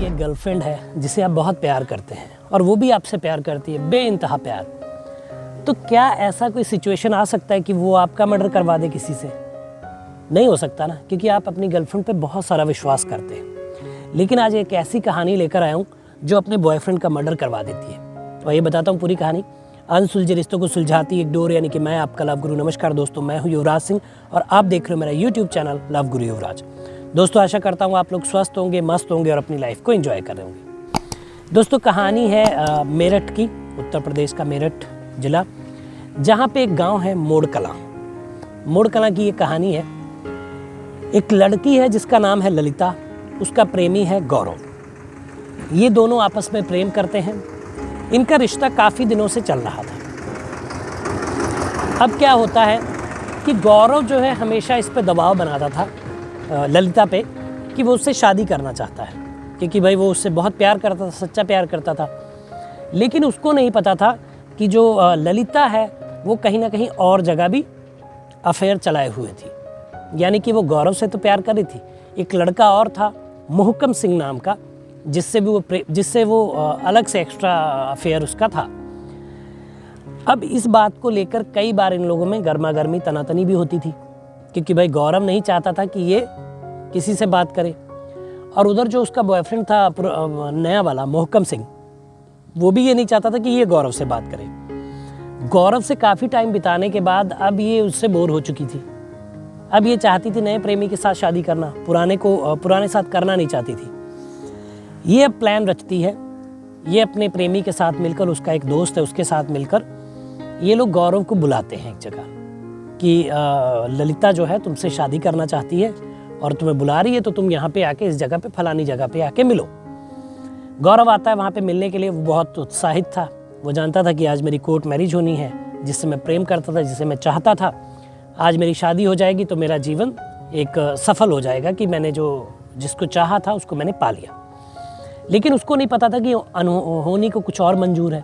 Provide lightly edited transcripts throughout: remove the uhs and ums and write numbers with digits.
आपकी एक गर्लफ्रेंड है जिसे आप बहुत प्यार करते हैं और वो भी आपसे प्यार करती है, बेइंतहा प्यार, तो क्या ऐसा कोई सिचुएशन आ सकता है कि वो आपका मर्डर करवा दे किसी से? नहीं हो सकता ना, क्योंकि आप अपनी गर्लफ्रेंड पे बहुत सारा विश्वास करते हैं। लेकिन आज एक ऐसी कहानी लेकर आया हूँ जो अपने बॉयफ्रेंड का मर्डर करवा देती है। तो ये बताता हूँ पूरी कहानी। अनसुलझे रिश्तों को सुलझाती एक डोर, यानी कि मैं आपका लव गुरु। नमस्कार दोस्तों, मैं हूँ युवराज सिंह और आप देख रहे हो मेरा यूट्यूब चैनल लव गुरु युवराज। दोस्तों आशा करता हूँ आप लोग स्वस्थ होंगे, मस्त होंगे और अपनी लाइफ को एंजॉय कर रहे होंगे। दोस्तों कहानी है मेरठ की, उत्तर प्रदेश का मेरठ जिला, जहाँ पे एक गांव है मोड़ कलां। मोड़ कलां की ये कहानी है। एक लड़की है जिसका नाम है ललिता, उसका प्रेमी है गौरव। ये दोनों आपस में प्रेम करते हैं। इनका रिश्ता काफ़ी दिनों से चल रहा था। अब क्या होता है कि गौरव जो है हमेशा इस पे दबाव बनाता था ललिता पे कि वो उससे शादी करना चाहता है, क्योंकि भाई वो उससे बहुत प्यार करता था, सच्चा प्यार करता था। लेकिन उसको नहीं पता था कि जो ललिता है वो कहीं ना कहीं और जगह भी अफेयर चलाए हुए थी। यानी कि वो गौरव से तो प्यार कर रही थी, एक लड़का और था मोहकम सिंह नाम का, जिससे वो अलग से एक्स्ट्रा अफेयर उसका था। अब इस बात को लेकर कई बार इन लोगों में गर्मा गर्मी तनातनी भी होती थी, क्योंकि भाई गौरव नहीं चाहता था कि ये किसी से बात करे, और उधर जो उसका बॉयफ्रेंड था नया वाला मोहकम सिंह, वो भी ये नहीं चाहता था कि ये गौरव से बात करे। गौरव से काफ़ी टाइम बिताने के बाद अब ये उससे बोर हो चुकी थी। अब ये चाहती थी नए प्रेमी के साथ शादी करना, पुराने साथ करना नहीं चाहती थी। ये अब प्लान रचती है। ये अपने प्रेमी के साथ मिलकर, उसका एक दोस्त है उसके साथ मिलकर, ये लोग गौरव को बुलाते हैं एक जगह कि ललिता जो है तुमसे शादी करना चाहती है और तुम्हें बुला रही है, तो तुम यहाँ पे आके इस जगह पे, फलानी जगह पे आके मिलो। गौरव आता है वहाँ पे मिलने के लिए। वो बहुत उत्साहित था। वो जानता था कि आज मेरी कोर्ट मैरिज होनी है, जिससे मैं प्रेम करता था, जिसे मैं चाहता था। आज मेरी शादी हो जाएगी तो मेरा जीवन एक सफल हो जाएगा कि मैंने जिसको चाहा था उसको मैंने पा लिया। लेकिन उसको नहीं पता था कि अनहोनी को कुछ और मंजूर है।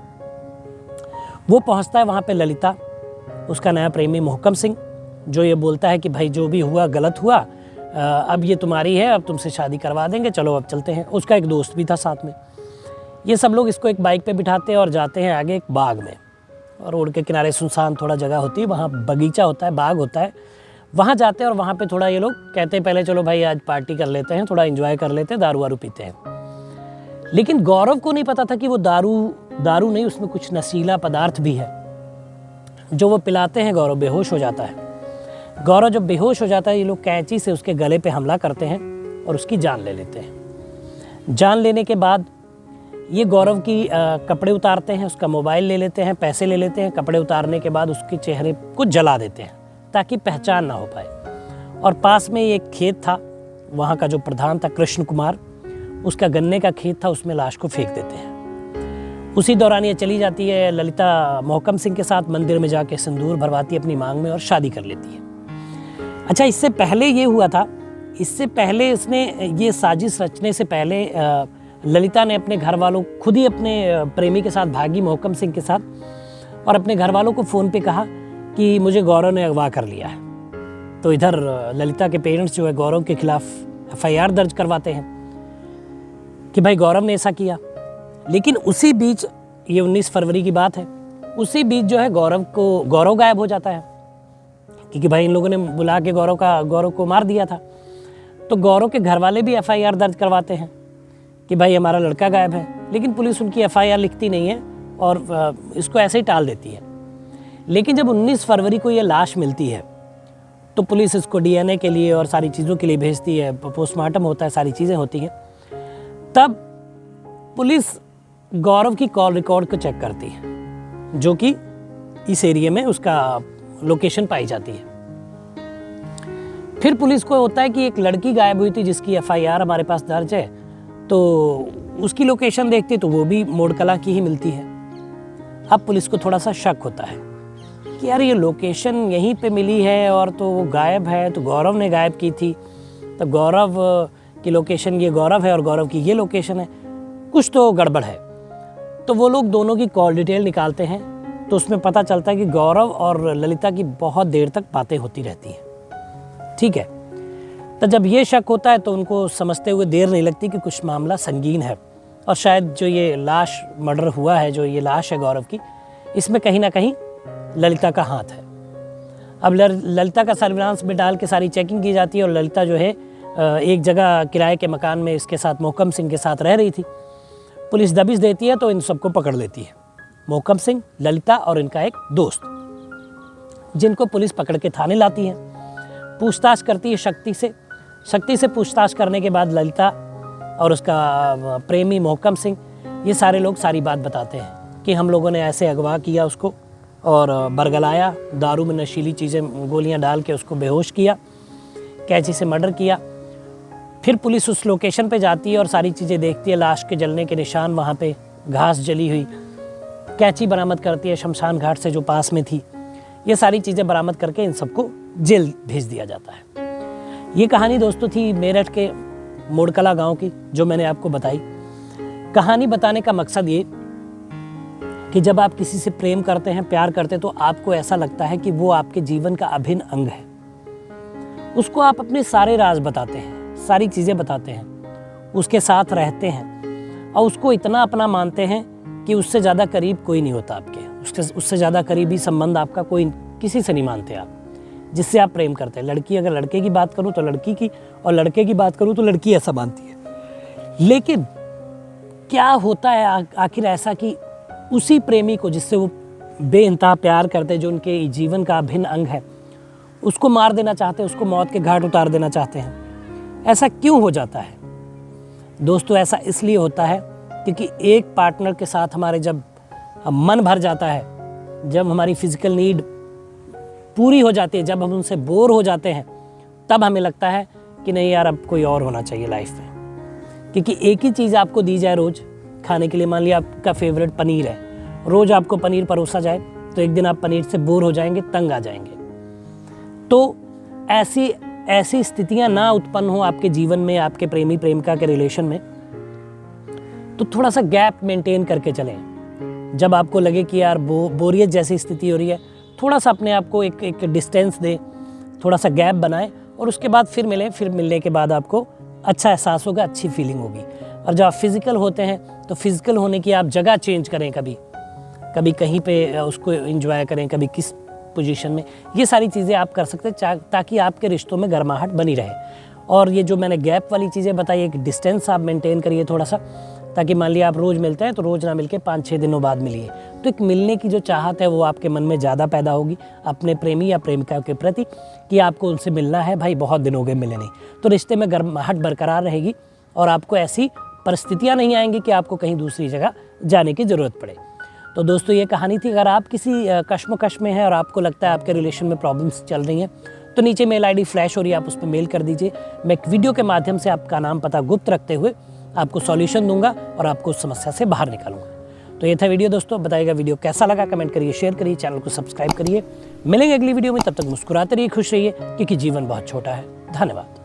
वो पहुंचता है वहाँ पे ललिता, उसका नया प्रेमी मोहकम सिंह, जो ये बोलता है कि भाई जो भी हुआ गलत हुआ, अब ये तुम्हारी है, अब तुमसे शादी करवा देंगे, चलो अब चलते हैं। उसका एक दोस्त भी था साथ में। ये सब लोग इसको एक बाइक पे बिठाते हैं और जाते हैं आगे एक बाग में। और रोड के किनारे सुनसान थोड़ा जगह होती है, वहाँ बगीचा होता है, बाग होता है। वहाँ जाते हैं और वहाँ पे थोड़ा ये लोग कहते हैं पहले चलो भाई आज पार्टी कर लेते हैं, थोड़ा एंजॉय कर लेते हैं, दारू वारू पीते हैं। लेकिन गौरव को नहीं पता था कि वो दारू नहीं, उसमें कुछ नशीला पदार्थ भी है जो वो पिलाते हैं। गौरव बेहोश हो जाता है। गौरव जब बेहोश हो जाता है, ये लोग कैंची से उसके गले पे हमला करते हैं और उसकी जान ले लेते हैं। जान लेने के बाद ये गौरव की कपड़े उतारते हैं, उसका मोबाइल ले लेते हैं, पैसे ले लेते हैं। कपड़े उतारने के बाद उसके चेहरे को जला देते हैं ताकि पहचान ना हो पाए। और पास में एक खेत था, वहाँ का जो प्रधान था कृष्ण कुमार, उसका गन्ने का खेत था, उसमें लाश को फेंक देते हैं। उसी दौरान ये चली जाती है ललिता मोहकम सिंह के साथ मंदिर में जाके सिंदूर भरवाती है अपनी मांग में और शादी कर लेती है। अच्छा, इससे पहले ये हुआ था, इससे पहले इसने ये साजिश रचने से पहले ललिता ने अपने घर वालों, खुद ही अपने प्रेमी के साथ भागी मोहकम सिंह के साथ, और अपने घर वालों को फ़ोन पे कहा कि मुझे गौरव ने अगवा कर लिया है। तो इधर ललिता के पेरेंट्स जो है गौरव के खिलाफ FIR दर्ज करवाते हैं कि भाई गौरव ने ऐसा किया। लेकिन उसी बीच, ये 19 फरवरी की बात है, उसी बीच जो है गौरव गायब हो जाता है, क्योंकि भाई इन लोगों ने बुला के गौरव को मार दिया था। तो गौरव के घर वाले भी FIR दर्ज करवाते हैं कि भाई हमारा लड़का गायब है। लेकिन पुलिस उनकी FIR लिखती नहीं है और इसको ऐसे ही टाल देती है। लेकिन जब 19 फरवरी को ये लाश मिलती है तो पुलिस इसको DNA के लिए और सारी चीज़ों के लिए भेजती है, पोस्टमार्टम होता है, सारी चीज़ें होती हैं। तब पुलिस गौरव की कॉल रिकॉर्ड को चेक करती है, जो कि इस एरिया में उसका लोकेशन पाई जाती है। फिर पुलिस को होता है कि एक लड़की गायब हुई थी जिसकी FIR हमारे पास दर्ज है, तो उसकी लोकेशन देखती तो वो भी मोड़ कला की ही मिलती है। अब पुलिस को थोड़ा सा शक होता है कि यार ये लोकेशन यहीं पे मिली है और तो वो गायब है, तो गौरव ने गायब की थी, तो गौरव की लोकेशन, ये गौरव है और गौरव की ये लोकेशन है, कुछ तो गड़बड़ है। तो वो लोग दोनों की कॉल डिटेल निकालते हैं, तो उसमें पता चलता है कि गौरव और ललिता की बहुत देर तक बातें होती रहती हैं। ठीक है, तो जब ये शक होता है तो उनको समझते हुए देर नहीं लगती कि कुछ मामला संगीन है और शायद जो ये लाश मर्डर हुआ है, जो ये लाश है गौरव की, इसमें कहीं ना कहीं ललिता का हाथ है। अब ललिता का सर्विलांस में डाल के सारी चेकिंग की जाती है और ललिता जो है एक जगह किराए के मकान में इसके साथ मोहकम सिंह के साथ रह रही थी। पुलिस दबिश देती है तो इन सबको पकड़ लेती है, मोहकम सिंह, ललिता और इनका एक दोस्त, जिनको पुलिस पकड़ के थाने लाती है। पूछताछ करती है शक्ति से पूछताछ करने के बाद ललिता और उसका प्रेमी मोहकम सिंह, ये सारे लोग सारी बात बताते हैं कि हम लोगों ने ऐसे अगवा किया उसको और बरगलाया, दारू में नशीली चीज़ें गोलियां डाल के उसको बेहोश किया, कैंची से मर्डर किया। फिर पुलिस उस लोकेशन पे जाती है और सारी चीज़ें देखती है, लाश के जलने के निशान वहाँ पे, घास जली हुई, कैंची बरामद करती है शमशान घाट से जो पास में थी। ये सारी चीज़ें बरामद करके इन सबको जेल भेज दिया जाता है। ये कहानी दोस्तों थी मेरठ के मोड़कला गांव की, जो मैंने आपको बताई। कहानी बताने का मकसद ये कि जब आप किसी से प्रेम करते हैं, प्यार करते हैं, तो आपको ऐसा लगता है कि वो आपके जीवन का अभिन्न अंग है। उसको आप अपने सारे राज बताते हैं, सारी चीज़ें बताते हैं, उसके साथ रहते हैं और उसको इतना अपना मानते हैं कि उससे ज़्यादा करीब कोई नहीं होता आपके। उससे ज़्यादा करीबी संबंध आपका कोई किसी से नहीं मानते आप, जिससे आप प्रेम करते हैं। लड़की, अगर लड़के की बात करूं तो लड़की की, और लड़के की बात करूं तो लड़की ऐसा मानती है। लेकिन क्या होता है आखिर ऐसा कि उसी प्रेमी को जिससे वो बेइंतहा प्यार करते हैं, जो उनके जीवन का अभिन्न अंग है, उसको मार देना चाहते हैं, उसको मौत के घाट उतार देना चाहते हैं। ऐसा क्यों हो जाता है दोस्तों? ऐसा इसलिए होता है क्योंकि एक पार्टनर के साथ हमारे जब मन भर जाता है, जब हमारी फिजिकल नीड पूरी हो जाती है, जब हम उनसे बोर हो जाते हैं, तब हमें लगता है कि नहीं यार, अब कोई और होना चाहिए लाइफ में। क्योंकि एक ही चीज़ आपको दी जाए रोज़ खाने के लिए, मान लिया आपका फेवरेट पनीर है, रोज़ आपको पनीर परोसा जाए तो एक दिन आप पनीर से बोर हो जाएंगे, तंग आ जाएंगे। तो ऐसी स्थितियां ना उत्पन्न हो आपके जीवन में, आपके प्रेमी प्रेमिका के रिलेशन में, तो थोड़ा सा गैप मेंटेन करके चलें। जब आपको लगे कि यार बोरियत जैसी स्थिति हो रही है, थोड़ा सा अपने आप को एक डिस्टेंस दें, थोड़ा सा गैप बनाएं और उसके बाद फिर मिलें। फिर मिलने के बाद आपको अच्छा एहसास होगा, अच्छी फीलिंग होगी। और जब आप फिज़िकल होते हैं तो फिज़िकल होने की आप जगह चेंज करें, कभी कहीं पे उसको एंजॉय करें, कभी किस पोजीशन में, ये सारी चीज़ें आप कर सकते हैं ताकि आपके रिश्तों में गर्माहट बनी रहे। और ये जो मैंने गैप वाली चीज़ें बताई, एक डिस्टेंस आप मेंटेन करिए थोड़ा सा, ताकि मान लिया आप रोज़ मिलते हैं तो रोज़ ना मिलके 5-6 दिनों बाद मिलिए, तो एक मिलने की जो चाहत है वो आपके मन में ज़्यादा पैदा होगी अपने प्रेमी या प्रेमिका के प्रति, कि आपको उनसे मिलना है, भाई बहुत दिन हो गए मिले नहीं। तो रिश्ते में गर्माहट बरकरार रहेगी और आपको ऐसी परिस्थितियाँ नहीं आएंगी कि आपको कहीं दूसरी जगह जाने की ज़रूरत पड़े। तो दोस्तों ये कहानी थी। अगर आप किसी कश्मकश में हैं और आपको लगता है आपके रिलेशन में प्रॉब्लम्स चल रही हैं, तो नीचे मेल आईडी फ्लैश हो रही है, आप उस पर मेल कर दीजिए। मैं एक वीडियो के माध्यम से आपका नाम पता गुप्त रखते हुए आपको सॉल्यूशन दूंगा और आपको उस समस्या से बाहर निकालूंगा। तो ये था वीडियो दोस्तों, बताइएगा वीडियो कैसा लगा, कमेंट करिए, शेयर करिए, चैनल को सब्सक्राइब करिए। मिलेंगे अगली वीडियो में, तब तक मुस्कुराते रहिए, खुश रहिए, क्योंकि जीवन बहुत छोटा है। धन्यवाद।